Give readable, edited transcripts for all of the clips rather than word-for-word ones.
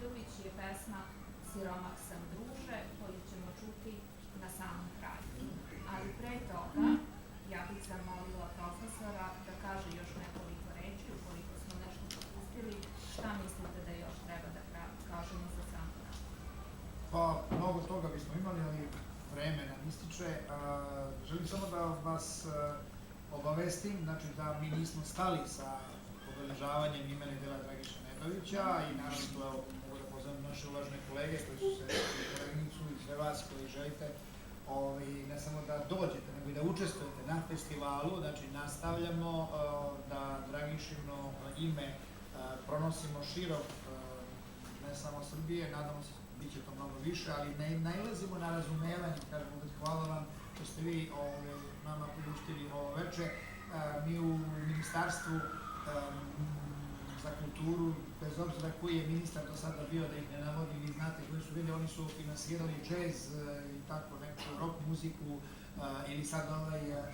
Nedović je pesma Siromah sam druže, koju ćemo čuti na samom kraju. Ali pre toga, ja bih zamolila profesora da kaže još nekoliko reči, ukoliko smo nešto propustili, šta mislite da još treba da kažemo za sam kraj? Pa, mnogo toga bismo imali, ali vreme nam ističe. Želim samo da vas obavestim, znači da mi nismo stali sa obeležavanjem imena i dela Dragiše Nedovića i naravno to mogu da pozovem naše uvažene kolege koji su se i koleginicu i sve vas koji želite ne samo da dođete, nego i da učestvujete na festivalu. Znači nastavljamo da Dragišino ime pronosimo širom ne samo Srbije, nadamo se bit će to mnogo više, ali nailazimo na razumevanje, kažemo da hvala vam što ste vi nama priuštili ovo veče. Mi u Ministarstvu za kulturu, bez obzira koji je ministar do sada bio, da ih ne navodim, vi znate koji su bili, oni su finansirali džez i tako neku rock muziku ili sad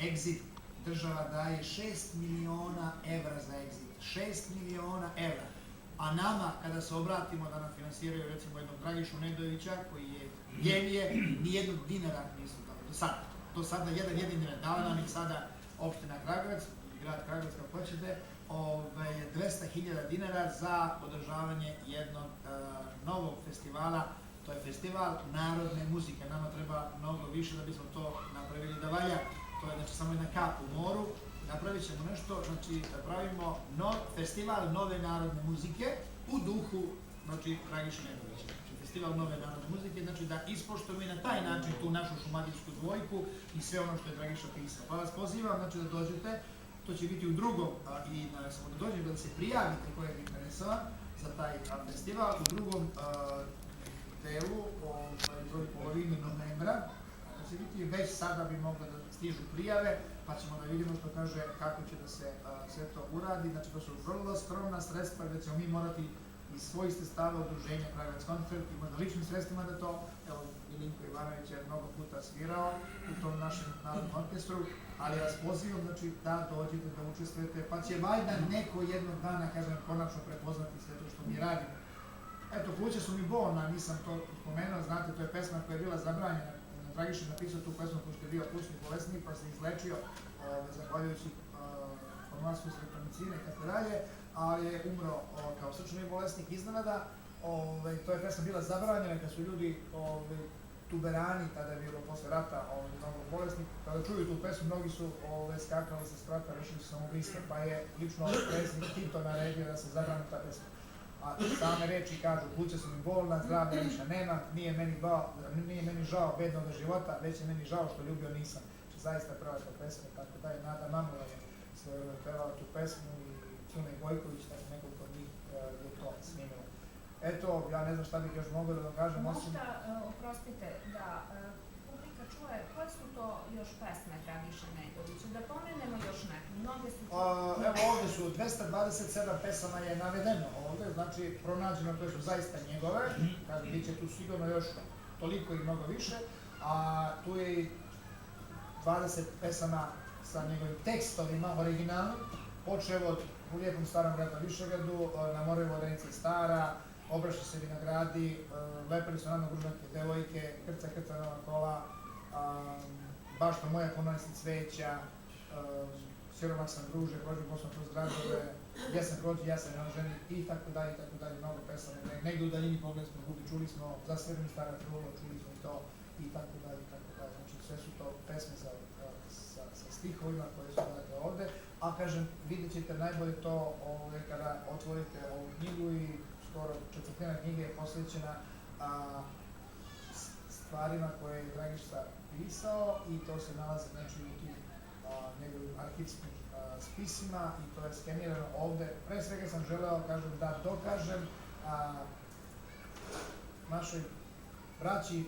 Exit, država daje 6 miliona evra za Exit, 6 miliona evra. A nama, kada se obratimo da nam finansiraju recimo jednog Dragišu Nedovića, koji je genije, nijednog dinara nisu dali, do sada. Do sada jedan jedini ne dala nam ih sada opština Kragujevac, grad Kragujevac kako hoćete, 200.000 dinara za održavanje jednog novog festivala. To je festival narodne muzike. Nama treba mnogo više da bismo to napravili da valja. To je znači samo jedna kap u moru. Napravit ćemo nešto, znači da pravimo festival nove narodne muzike u duhu, znači, Dragiše Nedovića. Znači, festival nove narodne muzike, znači da ispoštujemo i na taj način tu našu šumadijsku dvojku i sve ono što je Dragiša pisao. Pa vas pozivam, znači, da dođete, to će biti u drugom, i samo da dođete, da se prijavite ko je interesovan za taj festival, u drugom delu, u polovini novembra, da će biti već sada bi mogla da stižu prijave, pa ćemo da vidimo što kaže kako će da se sve to uradi. Znači, to su vrlo skromna sredstva gde ćemo mi morati iz svojih sredstava udruženja Kragujevac koncert i možda ličnim sredstvima da to, evo, Milinko Ivanović je mnogo puta svirao u tom našem narodnom orkestru, ali vas pozivam, znači, da dođete, da učestvujete, pa će valjda neko jednog dana, kažem, konačno prepoznati sve to što mi radimo. Eto, Pluće su mi bolna, nisam to spomenuo, znate, to je pesma koja je bila zabranjena. Dragiša je napisao tu pesmu pošto je bio plućni bolesnik, pa se izlečio zahvaljujući formularskoj streptomicine i tako dalje, ali je umro kao srčani bolesnik iznenada. To je pesma bila zabranjena kad su ljudi tuberani, tada je bilo posle rata mnogo bolesnik, kada čuju tu pesmu, mnogi su skakali sa sprata, rešili su samoubistvo, pa je lično predsjednik Tito naredio da se zabrani ta pesma. A same reči kažu, pluća su mi bolna, zdravlja više nema, nije meni žao bednog života, već je meni žao što ljubio nisam. Znači, zaista prva ta pesma, tako da je Nada Mamula je pevala tu pesmu i Cune Gojković, tako nekoliko od njih je to snimilo. Eto, ja ne znam šta bih još mogao da vam kažem. Možda, oprostite, da publika čuje, koje su to još pesme Dragiše Nedovića? Da pomenemo još neke, mnoge su... Evo ovde su 227 pesama je navedeno ovde, znači pronađeno, to su zaista njegove, kažem, bit će tu sigurno još toliko i mnogo više, a tu je i 20 pesama sa njegovim tekstovima originalnim, počeo od U lijepom starom gradu Višegradu, Na moru vodenice stara, Obraša se vinogradi, Lepili su nama gružanke devojke, Krca krca nova kola, Bašto moja ponosi cveća, Siromah sam druže, prođu Bosnom kroz gradove, Ja sam prođi, ja sam jedan ženi i tako dalje, mnogo pesama. Negde u daljini pogled smo gubi, čuli smo Za sve mi stara trulo, čuli smo i to i tako dalje. Znači sve su to pesme sa stihovima koje su ovde, a kažem, vidjet ćete najbolje to kada otvorite ovu knjigu i skoro četvrtina knjige je posvećena stvarima koje je Dragiša pisao i to se nalazi znači u tim njegovim arhivskim spisima i to je skenirano ovde. Pre svega sam želeo, kažem, da dokažem našoj braći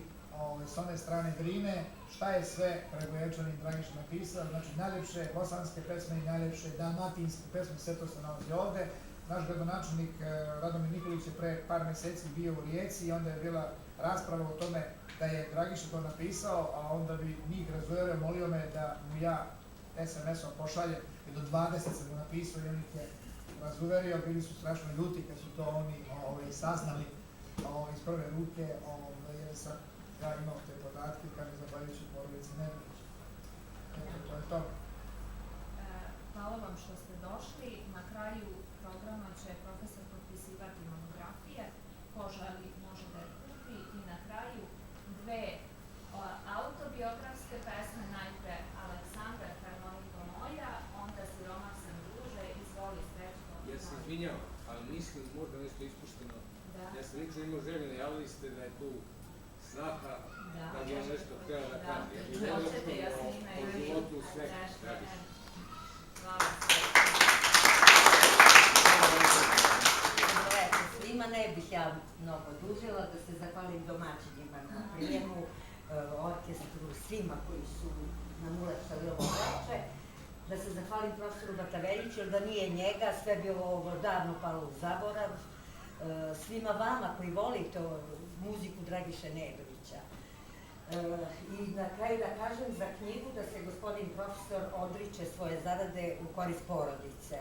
s one strane Drine šta je sve Kragujevčanin Dragiša napisao, znači najljepše bosanske pesme i najljepše dalmatinske pesme, sve to se nalazi ovde. Naš gradonačelnik Radomir Nikolić je pre par meseci bio u Rijeci i onda je bila rasprava o tome da je Dragiša to napisao, a onda bi njih razuverio, molio me da mu ja SMS-om pošaljem, i do 20 sam mu napisao i on ih je razuverio, bili su strašno ljuti kad su to oni saznali. iz prve ruke, jer sam ja imao te podatke kad je zahvaljujući porodici Nedović. Eto, to je to. Hvala vam što ste došli. Na kraju programa će profesor potpisivati monografije. Ko želi može da je kupi. I na kraju dve autobiografske pesme, najpre Aleksandar, Harmoniko moja, onda Siromah sam druže, izvoli Srećko. Ja se izvinjavam, ali mislim možda nešto ispušteno. Da. Ja sam nikad imao želju, najavili ste da je tu snaha, da bi ja nešto htjela da kažem. Hoćete, ja snimaju. O životu sve radiš. Hvala. Svima ne bih ja mnogo dužila, da se zahvalim domaćinima na prijemu, orkestru, svima koji su nam ulepšali ovo veče, da se zahvalim profesoru Bataveljiću, jer da nije njega, sve bi ovo davno palo u zaborav, svima vama koji volite muziku Dragiše Nedovića. I na kraju da kažem za knjigu da se gospodin profesor odriče svoje zarade u korist porodice.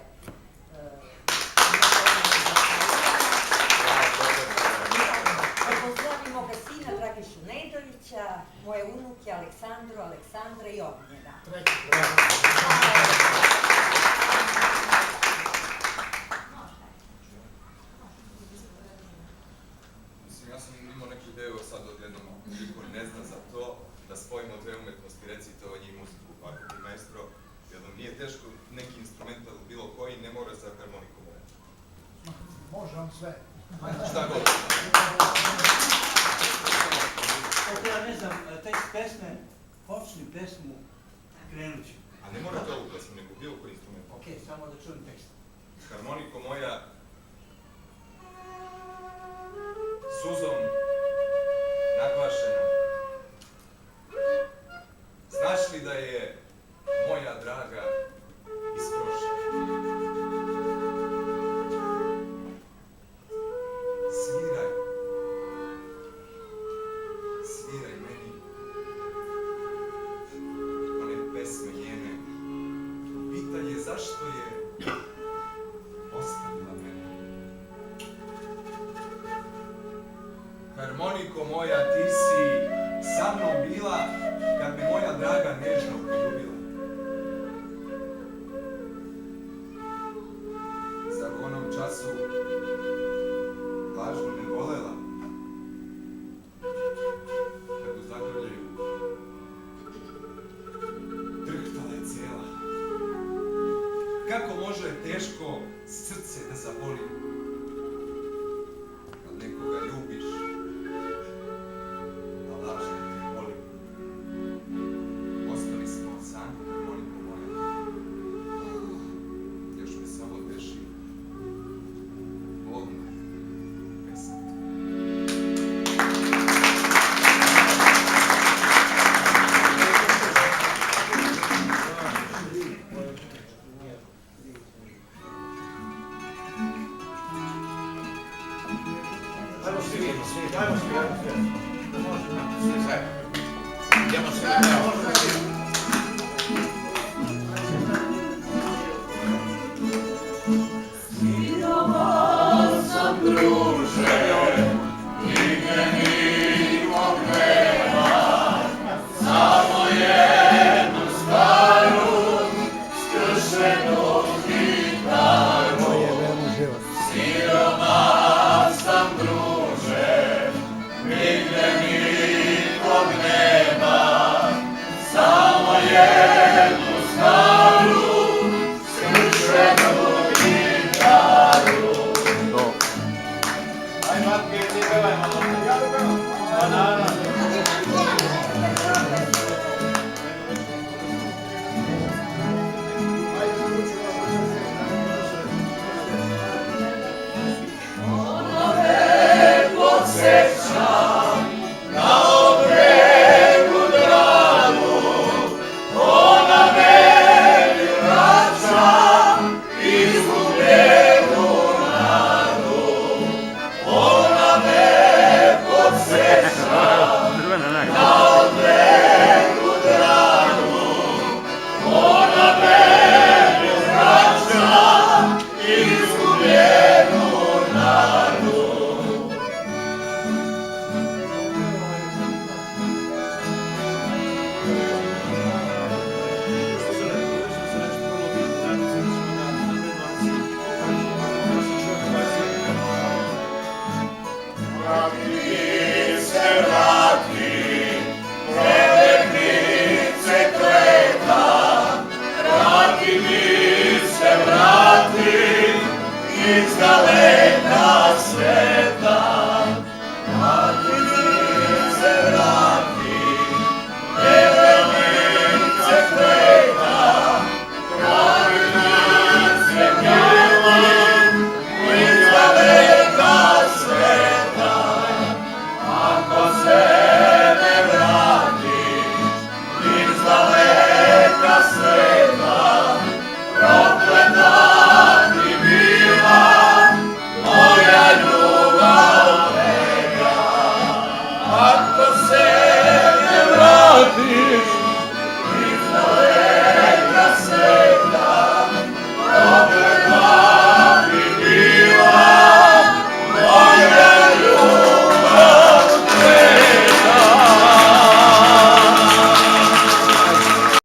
Pozdravimo ga sina Dragišu Nedovića, moje unuke Aleksandru, Aleksandra i Ognjena. Mislim, ja sam imao neku ideju sad odjednom, niko ne zna za to, da spojimo dve umetnosti, recitovanje i muziku, ako bi maestro, jednom nije teško neki instrumental bilo koji, ne mora za harmonikom. Može on sve. Šta god. Ako ja ne znam, tekst pesme, počni pesmu, krenut ću. A ne morate ovu pesmu, nego bilo koji instrument. Ok, samo da čujem tekst. Harmoniko moja, suzom naglašena, znaš li da je moja draga isprošena? Sviraj, sviraj meni one pesme njene. Pitanje zašto je ostavila mene. Harmoniko moja, ti si sa mnom bila kad me moja draga nežno poljubila. Zar u onom času lažno ne volela? Kad u zagrljaju drhtala je cijela. Kako može teško srce da zaboli kad nekoga ljubiš, a lažno te voli? Ostali smo sami, harmoniko moja. Još me samo teši bolna pesma. Ajmo svi, ajmo svi. Svi zajedno. Idemo svi. Siromah sam druže, nigde nikog nema, samo jednu staru, skršenu gitaru. Siromah sam druže, nigde nikog nema, svega,